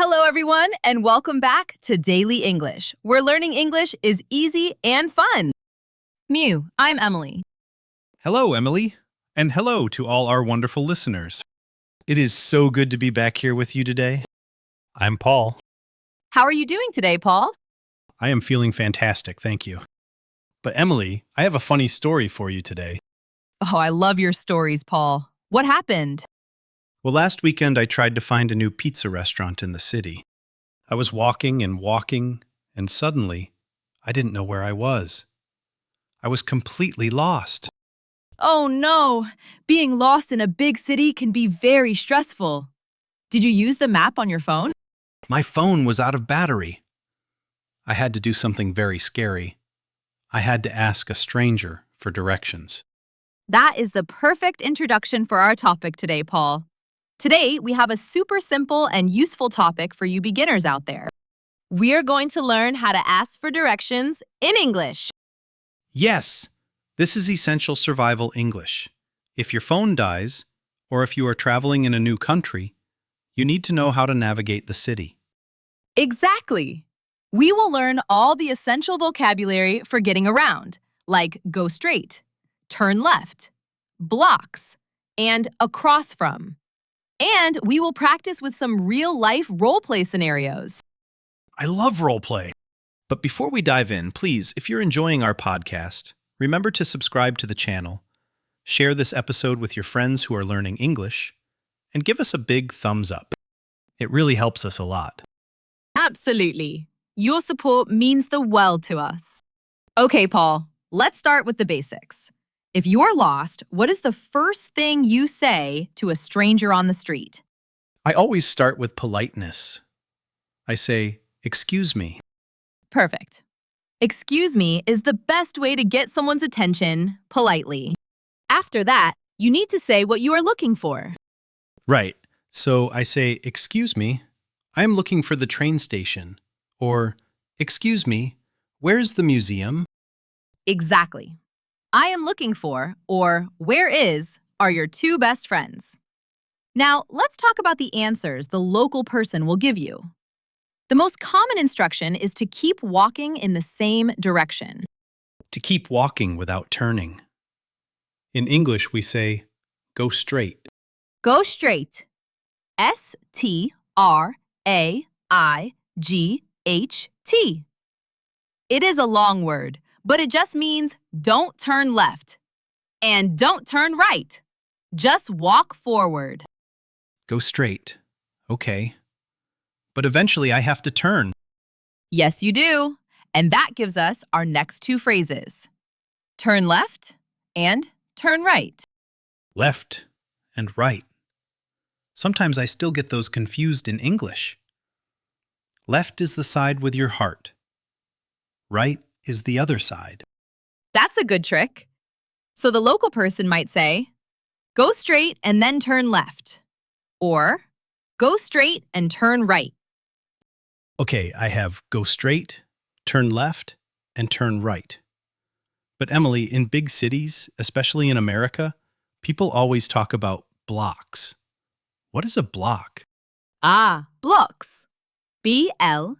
Hello, everyone, and welcome back to Daily English, where learning English is easy and fun. Mew, I'm Emily. Hello, Emily, and hello to all our wonderful listeners. It is so good to be back here with you today. I'm Paul. How are you doing today, Paul? I am feeling fantastic, thank you. But Emily, I have a funny story for you today. Oh, I love your stories, Paul. What happened? Well, last weekend I tried to find a new pizza restaurant in the city. I was walking, and suddenly, I didn't know where I was. I was completely lost. Oh, no. Being lost in a big city can be very stressful. Did you use the map on your phone? My phone was out of battery. I had to do something very scary. I had to ask a stranger for directions. That is the perfect introduction for our topic today, Paul. Today, we have a super simple and useful topic for you beginners out there. We are going to learn how to ask for directions in English. Yes, this is essential survival English. If your phone dies, or if you are traveling in a new country, you need to know how to navigate the city. Exactly. We will learn all the essential vocabulary for getting around, like go straight, turn left, blocks, and across from. And we will practice with some real-life role-play scenarios. I love roleplay. But before we dive in, please, if you're enjoying our podcast, remember to subscribe to the channel, share this episode with your friends who are learning English, and give us a big thumbs up. It really helps us a lot. Absolutely. Your support means the world to us. Okay, Paul, let's start with the basics. If you're lost, what is the first thing you say to a stranger on the street? I always start with politeness. I say, "Excuse me." Perfect. Excuse me is the best way to get someone's attention politely. After that, you need to say what you are looking for. Right. So I say, "Excuse me, I am looking for the train station." Or, "Excuse me, where's the museum?" Exactly. I am looking for, or where is, are your two best friends. Now, let's talk about the answers the local person will give you. The most common instruction is to keep walking in the same direction. To keep walking without turning. In English, we say, "Go straight." Go straight. S-T-R-A-I-G-H-T. It is a long word, but it just means don't turn left. And don't turn right. Just walk forward. Go straight. Okay. But eventually I have to turn. Yes, you do. And that gives us our next two phrases. Turn left and turn right. Left and right. Sometimes I still get those confused in English. Left is the side with your heart. Right is the other side. That's a good trick. So the local person might say, go straight and then turn left. Or, go straight and turn right. Okay, I have go straight, turn left, and turn right. But Emily, in big cities, especially in America, people always talk about blocks. What is a block? Ah, blocks. B-L-O-C-K-S.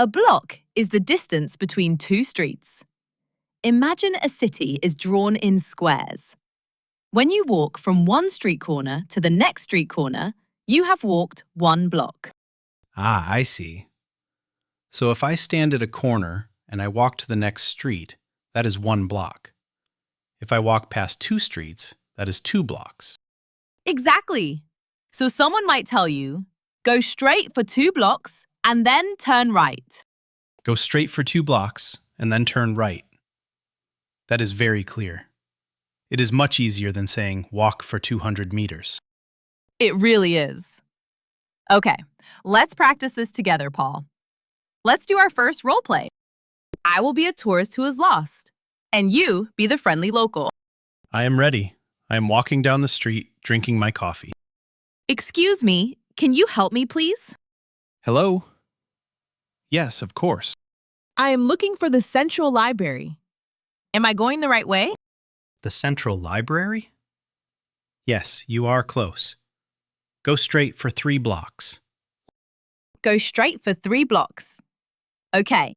A block is the distance between two streets. Imagine a city is drawn in squares. When you walk from one street corner to the next street corner, you have walked one block. Ah, I see. So if I stand at a corner and I walk to the next street, that is one block. If I walk past two streets, that is 2 blocks. Exactly. So someone might tell you, go straight for 2 blocks and then turn right. Go straight for 2 blocks and then turn right. That is very clear. It is much easier than saying walk for 200 meters. It really is. Okay, let's practice this together, Paul. Let's do our first role play. I will be a tourist who is lost, and you be the friendly local. I am ready. I am walking down the street, drinking my coffee. Excuse me, can you help me, please? Hello? Yes, of course. I am looking for the Central Library. Am I going the right way? The Central Library? Yes, you are close. Go straight for 3 blocks. Go straight for 3 blocks. Okay.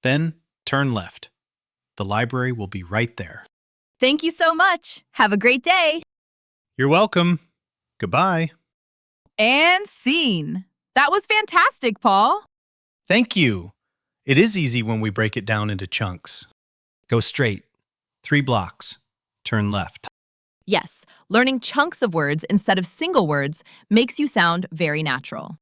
Then turn left. The library will be right there. Thank you so much. Have a great day. You're welcome. Goodbye. And scene. That was fantastic, Paul. Thank you. It is easy when we break it down into chunks. Go straight. 3 blocks. Turn left. Yes, learning chunks of words instead of single words makes you sound very natural.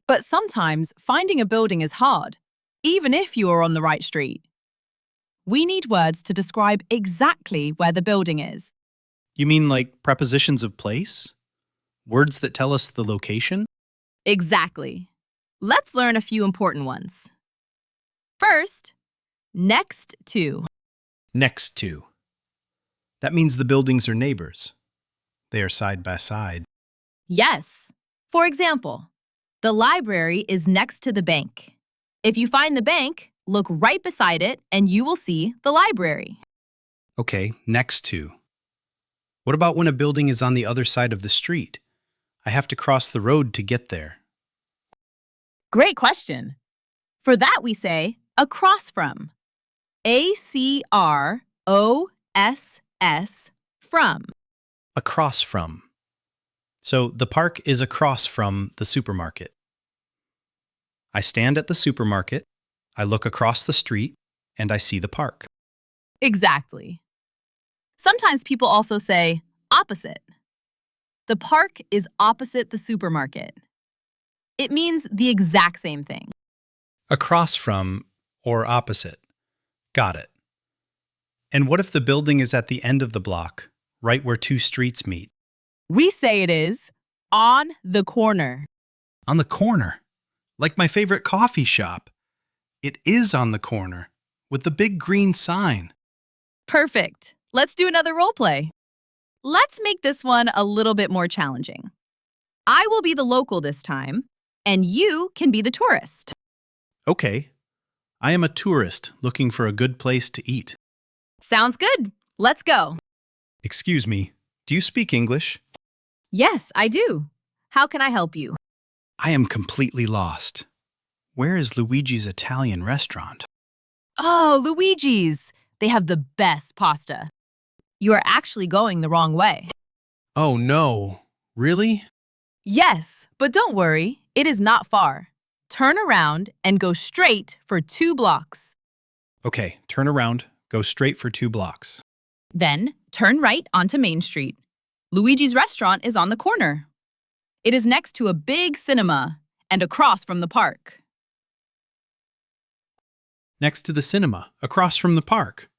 But sometimes finding a building is hard, even if you are on the right street. We need words to describe exactly where the building is. You mean like prepositions of place? Words that tell us the location? Exactly. Let's learn a few important ones. First, next to. Next to. That means the buildings are neighbors. They are side by side. Yes. For example, the library is next to the bank. If you find the bank, look right beside it and you will see the library. Okay, next to. What about when a building is on the other side of the street? I have to cross the road to get there. Great question. For that we say across from. A-C-R-O-S-S from. Across from. So the park is across from the supermarket. I stand at the supermarket, I look across the street, and I see the park. Exactly. Sometimes people also say opposite. The park is opposite the supermarket. It means the exact same thing. Across from or opposite. Got it. And what if the building is at the end of the block, right where 2 streets meet? We say it is on the corner. On the corner. Like my favorite coffee shop. It is on the corner, with the big green sign. Perfect. Let's do another role play. Let's make this one a little bit more challenging. I will be the local this time, and you can be the tourist. Okay. I am a tourist looking for a good place to eat. Sounds good. Let's go. Excuse me, do you speak English? Yes, I do. How can I help you? I am completely lost. Where is Luigi's Italian restaurant? Oh, Luigi's. They have the best pasta. You are actually going the wrong way. Oh no, really? Yes, but don't worry. It is not far. Turn around and go straight for 2 blocks. Okay, turn around, go straight for 2 blocks. Then turn right onto Main Street. Luigi's restaurant is on the corner. It is next to a big cinema and across from the park. Next to the cinema, across from the park.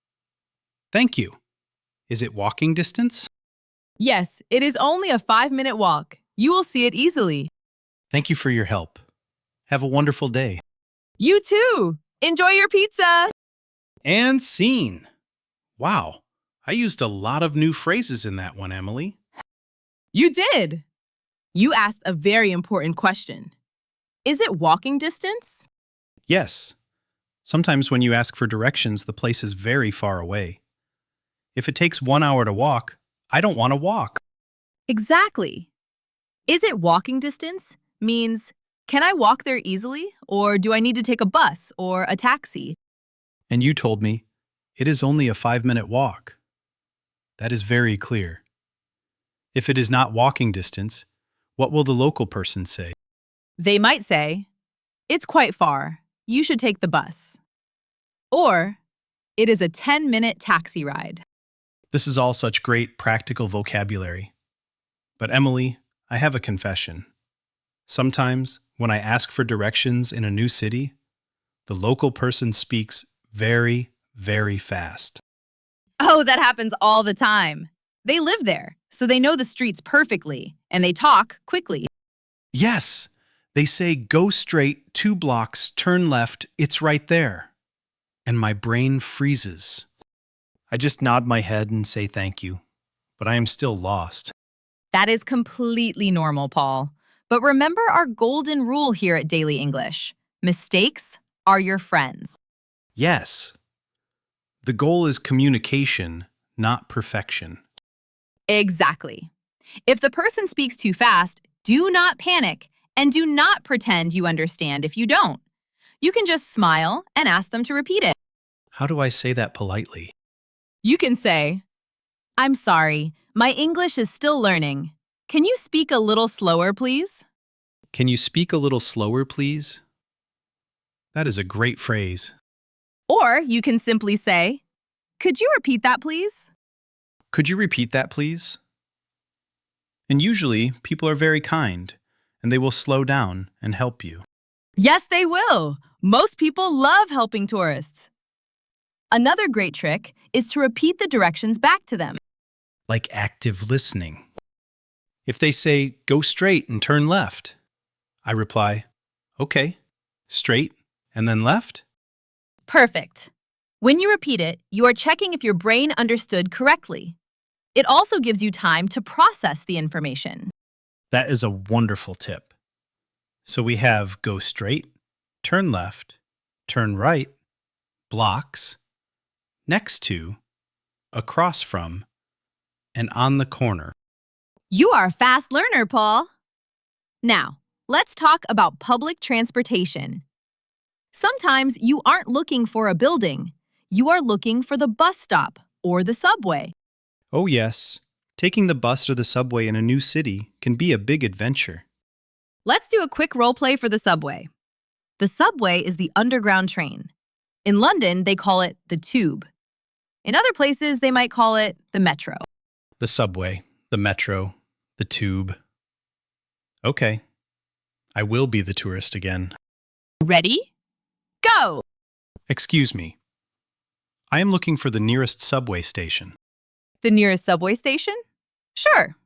Thank you. Is it walking distance? Yes, it is only a 5-minute walk. You will see it easily. Thank you for your help. Have a wonderful day. You too. Enjoy your pizza. And scene. Wow, I used a lot of new phrases in that one, Emily. You did. You asked a very important question. Is it walking distance? Yes. Sometimes when you ask for directions, the place is very far away. If it takes 1 hour to walk, I don't want to walk. Exactly. Is it walking distance means, can I walk there easily, or do I need to take a bus or a taxi? And you told me, it is only a 5-minute walk. That is very clear. If it is not walking distance, what will the local person say? They might say, it's quite far. You should take the bus. Or, it is a 10-minute taxi ride. This is all such great practical vocabulary. But Emily, I have a confession. Sometimes, when I ask for directions in a new city, the local person speaks very, very fast. Oh, that happens all the time. They live there, so they know the streets perfectly, and they talk quickly. Yes, they say go straight 2 blocks, turn left, it's right there. And my brain freezes. I just nod my head and say thank you, but I am still lost. That is completely normal, Paul. But remember our golden rule here at Daily English. Mistakes are your friends. Yes. The goal is communication, not perfection. Exactly. If the person speaks too fast, Do not panic and do not pretend you understand if you don't. You can just smile and ask them to repeat it. How do I say that politely? You can say, "I'm sorry, my English is still learning. Can you speak a little slower, please?" Can you speak a little slower, please? That is a great phrase. Or you can simply say, "Could you repeat that, please?" Could you repeat that, please? And usually, people are very kind, and they will slow down and help you. Yes, they will. Most people love helping tourists. Another great trick is to repeat the directions back to them. Like active listening. If they say, go straight and turn left, I reply, okay, straight and then left? Perfect. When you repeat it, you are checking if your brain understood correctly. It also gives you time to process the information. That is a wonderful tip. So we have go straight, turn left, turn right, blocks, next to, across from, and on the corner. You are a fast learner, Paul. Now, let's talk about public transportation. Sometimes you aren't looking for a building. You are looking for the bus stop or the subway. Oh yes, taking the bus or the subway in a new city can be a big adventure. Let's do a quick role play for the subway. The subway is the underground train. In London, they call it the tube. In other places, they might call it the metro. The subway, the metro, the tube. Okay, I will be the tourist again. Ready? Go! Excuse me. I am looking for the nearest subway station. The nearest subway station? Sure.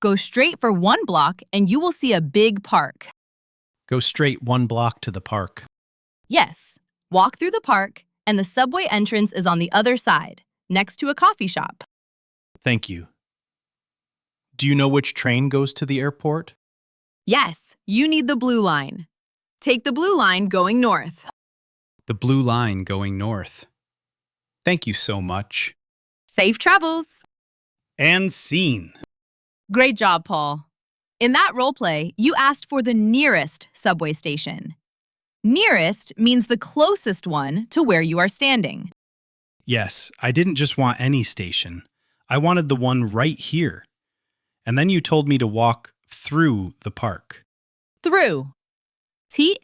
Go straight for 1 block and you will see a big park. Go straight 1 block to the park. Yes. Walk through the park and the subway entrance is on the other side, next to a coffee shop. Thank you. Do you know which train goes to the airport? Yes, you need the blue line. Take the blue line going north. The blue line going north. Thank you so much. Safe travels! And scene. Great job, Paul. In that role play, you asked for the nearest subway station. Nearest means the closest one to where you are standing. Yes, I didn't just want any station. I wanted the one right here. And then you told me to walk through the park. Through. Through.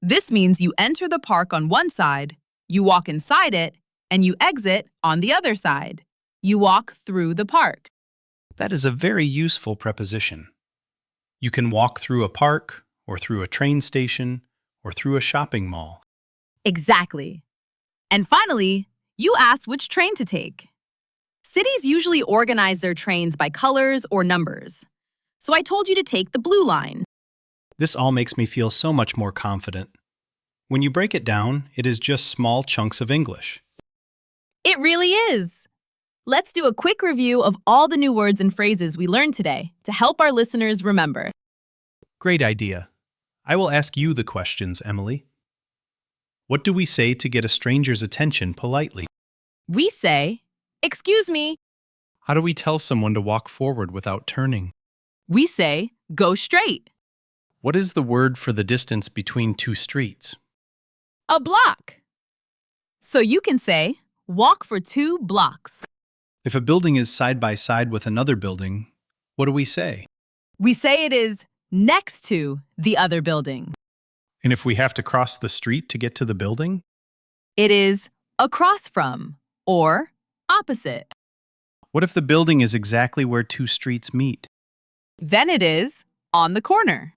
This means you enter the park on one side, you walk inside it, and you exit on the other side. You walk through the park. That is a very useful preposition. You can walk through a park, or through a train station, or through a shopping mall. Exactly. And finally, you asked which train to take. Cities usually organize their trains by colors or numbers. So I told you to take the blue line. This all makes me feel so much more confident. When you break it down, it is just small chunks of English. It really is. Let's do a quick review of all the new words and phrases we learned today to help our listeners remember. Great idea. I will ask you the questions, Emily. What do we say to get a stranger's attention politely? We say, "Excuse me." How do we tell someone to walk forward without turning? We say, "Go straight." What is the word for the distance between 2 streets? A block. So you can say, "Walk for 2 blocks." If a building is side by side with another building, what do we say? We say it is next to the other building. And if we have to cross the street to get to the building? It is across from or opposite. What if the building is exactly where 2 streets meet? Then it is on the corner.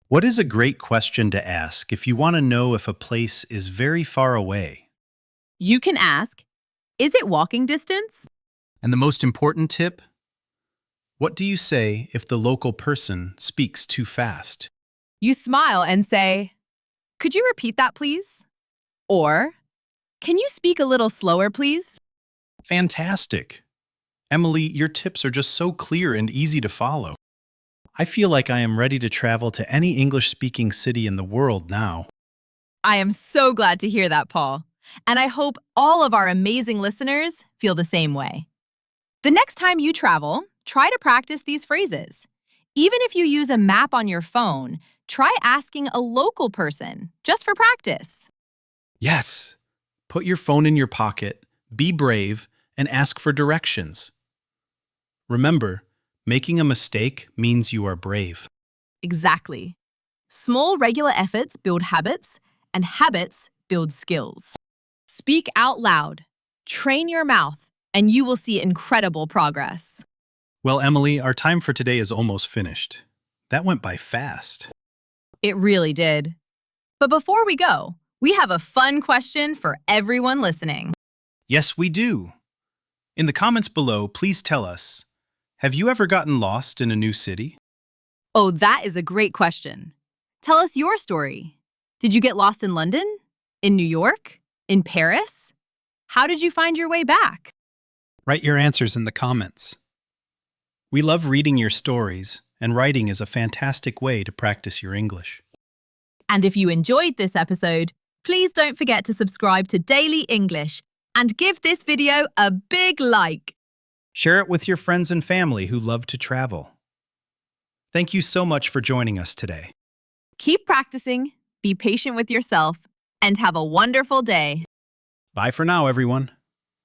What is a great question to ask if you want to know if a place is very far away? You can ask, "Is it walking distance?" And the most important tip? What do you say if the local person speaks too fast? You smile and say, "Could you repeat that, please?" Or, "Can you speak a little slower, please?" Fantastic! Emily, your tips are just so clear and easy to follow. I feel like I am ready to travel to any English-speaking city in the world now. I am so glad to hear that, Paul. And I hope all of our amazing listeners feel the same way. The next time you travel, try to practice these phrases. Even if you use a map on your phone, try asking a local person just for practice. Yes. Put your phone in your pocket, be brave, and ask for directions. Remember, making a mistake means you are brave. Exactly. Small regular efforts build habits, and habits build skills. Speak out loud. Train your mouth, and you will see incredible progress. Well, Emily, our time for today is almost finished. That went by fast. It really did. But before we go, we have a fun question for everyone listening. Yes, we do. In the comments below, please tell us, have you ever gotten lost in a new city? Oh, that is a great question. Tell us your story. Did you get lost in London? In New York? In Paris? How did you find your way back? Write your answers in the comments. We love reading your stories, and writing is a fantastic way to practice your English. And if you enjoyed this episode, please don't forget to subscribe to Daily English and give this video a big like. Share it with your friends and family who love to travel. Thank you so much for joining us today. Keep practicing, be patient with yourself, and have a wonderful day. Bye for now, everyone.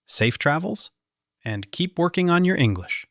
Safe travels, and keep working on your English.